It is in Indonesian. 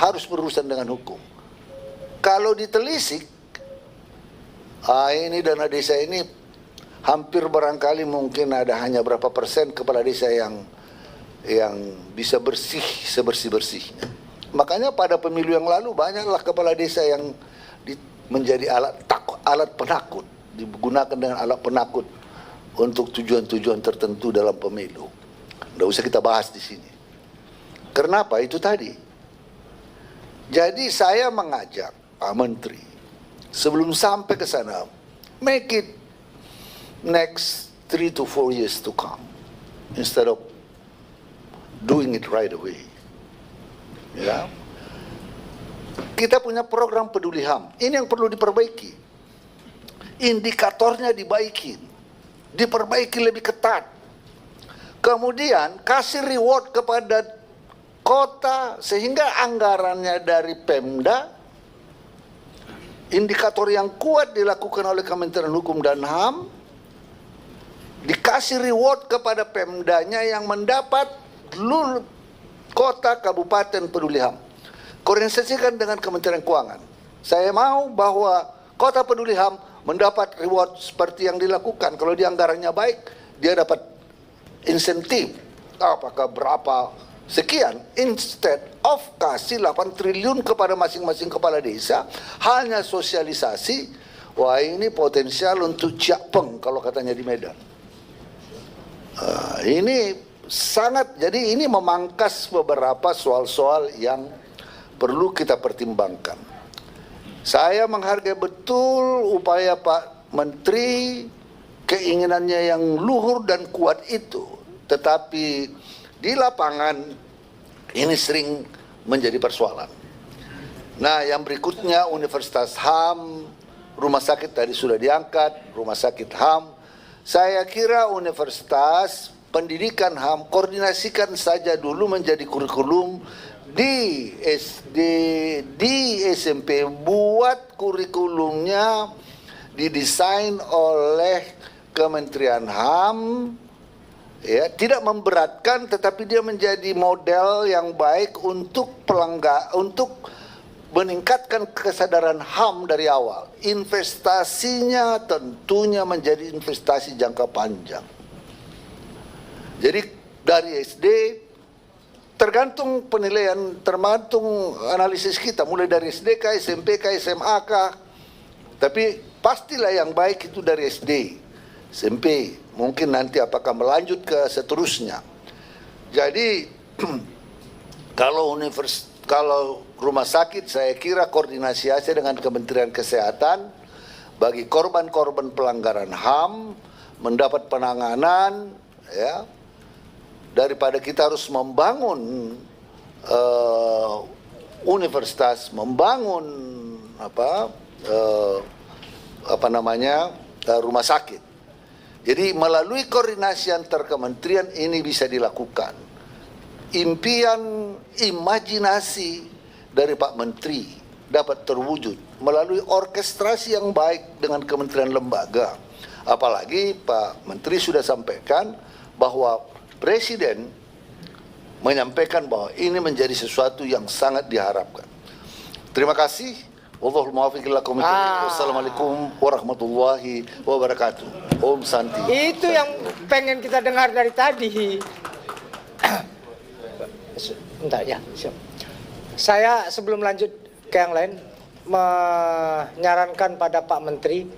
harus berurusan dengan hukum. Kalau ditelisik, ini dana desa ini hampir barangkali mungkin ada hanya berapa persen kepala desa yang bisa bersih sebersih-bersihnya. Makanya pada pemilu yang lalu banyaklah kepala desa yang menjadi alat penakut, digunakan dengan alat penakut untuk tujuan-tujuan tertentu dalam pemilu. Nggak usah kita bahas di sini. Kenapa? Itu tadi. Jadi saya mengajak Pak Menteri sebelum sampai ke sana, make it next 3 to 4 years to come instead of doing it right away. Ya. Kita punya program peduli HAM. Ini yang perlu diperbaiki. Indikatornya diperbaiki lebih ketat. Kemudian kasih reward kepada kota sehingga anggarannya dari Pemda, indikator yang kuat dilakukan oleh Kementerian Hukum dan HAM, dikasih reward kepada Pemdanya yang mendapat kota kabupaten peduli HAM. Koordinasikan dengan Kementerian Keuangan. Saya mau bahwa kota peduli HAM mendapat reward seperti yang dilakukan. Kalau dia anggarannya baik, dia dapat insentif. Apakah berapa sekian, instead of kasih 8 triliun kepada masing-masing kepala desa, hanya sosialisasi. Wah, ini potensial untuk ciapeng kalau katanya di Medan. Ini sangat, jadi ini memangkas beberapa soal-soal yang perlu kita pertimbangkan. Saya menghargai betul upaya Pak Menteri, keinginannya yang luhur dan kuat itu, tetapi di lapangan ini sering menjadi persoalan. Nah, yang berikutnya Universitas HAM, rumah sakit tadi sudah diangkat, rumah sakit HAM. Saya kira universitas pendidikan HAM koordinasikan saja dulu menjadi kurikulum di SD, di SMP, buat kurikulumnya didesain oleh Kementerian HAM, ya, tidak memberatkan tetapi dia menjadi model yang baik untuk untuk meningkatkan kesadaran HAM dari awal. Investasinya tentunya menjadi investasi jangka panjang. Jadi dari SD tergantung penilaian, tergantung analisis kita, mulai dari SD kah, SMP kah, SMA kah. Tapi pastilah yang baik itu dari SD, SMP, mungkin nanti apakah melanjut ke seterusnya. Jadi kalau rumah sakit, saya kira koordinasi aja dengan Kementerian Kesehatan bagi korban-korban pelanggaran HAM mendapat penanganan, ya, daripada kita harus membangun universitas, membangun rumah sakit. Jadi melalui koordinasi antar kementerian ini bisa dilakukan. Impian, imajinasi dari Pak Menteri dapat terwujud melalui orkestrasi yang baik dengan kementerian lembaga. Apalagi Pak Menteri sudah sampaikan bahwa Presiden menyampaikan bahwa ini menjadi sesuatu yang sangat diharapkan. Terima kasih. Wallahul muwaffiq ila aqwamit thoriq. Wassalamualaikum warahmatullahi wabarakatuh. Om Santi. Itu yang pengen kita dengar dari tadi. Bentar ya. Saya sebelum lanjut ke yang lain menyarankan pada Pak Menteri